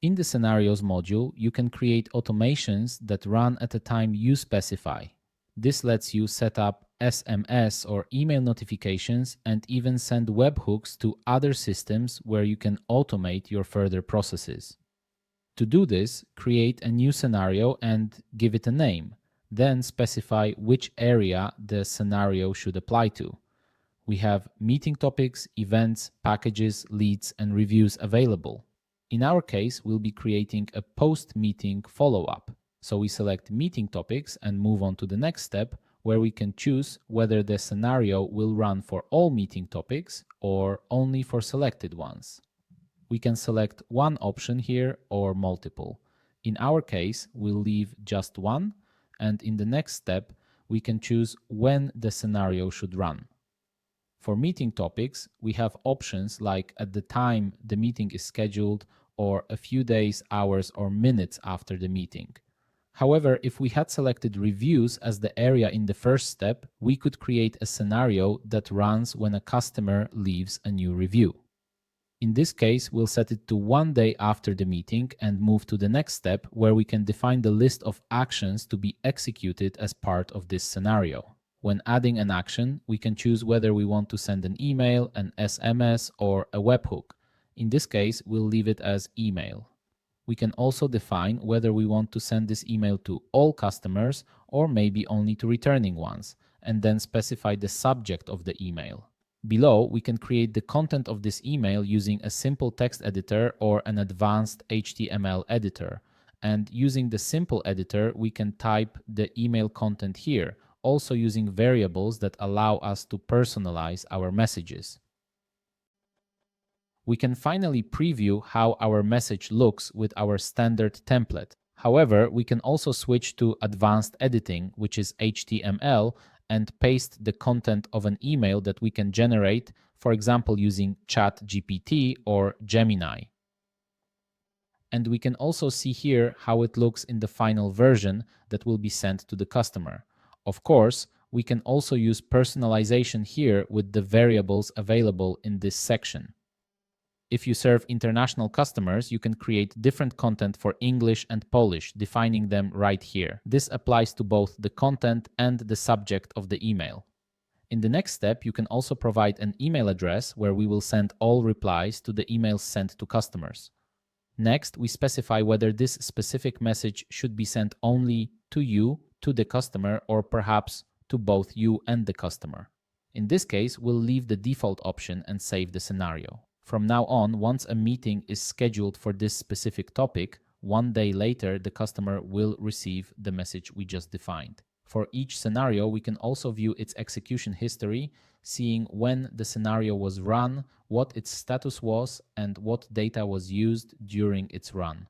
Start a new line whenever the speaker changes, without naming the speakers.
In the Scenarios module, you can create automations that run at a time you specify. This lets you set up SMS or email notifications and even send webhooks to other systems where you can automate your further processes. To do this, create a new scenario and give it a name. Then specify which area the scenario should apply to. We have meeting topics, events, packages, leads, and reviews available. In our case, we'll be creating a post-meeting follow-up. So we select meeting topics and move on to the next step, where we can choose whether the scenario will run for all meeting topics or only for selected ones. We can select one option here or multiple. In our case, we'll leave just one, and in the next step, we can choose when the scenario should run. For meeting topics, we have options like at the time the meeting is scheduled or a few days, hours, or minutes after the meeting. However, if we had selected reviews as the area in the first step, we could create a scenario that runs when a customer leaves a new review. In this case, we'll set it to 1 day after the meeting and move to the next step where we can define the list of actions to be executed as part of this scenario. When adding an action, we can choose whether we want to send an email, an SMS, or a webhook. In this case, we'll leave it as email. We can also define whether we want to send this email to all customers or maybe only to returning ones, and then specify the subject of the email. Below, we can create the content of this email using a simple text editor or an advanced HTML editor. And using the simple editor, we can type the email content here, also using variables that allow us to personalize our messages. We can finally preview how our message looks with our standard template. However, we can also switch to advanced editing, which is HTML, and paste the content of an email that we can generate, for example, using ChatGPT or Gemini. And we can also see here how it looks in the final version that will be sent to the customer. Of course, we can also use personalization here with the variables available in this section. If you serve international customers, you can create different content for English and Polish, defining them right here. This applies to both the content and the subject of the email. In the next step, you can also provide an email address where we will send all replies to the emails sent to customers. Next, we specify whether this specific message should be sent only to you, to the customer, or perhaps to both you and the customer. In this case, we'll leave the default option and save the scenario. From now on, once a meeting is scheduled for this specific topic, 1 day later, the customer will receive the message we just defined. For each scenario, we can also view its execution history, seeing when the scenario was run, what its status was, and what data was used during its run.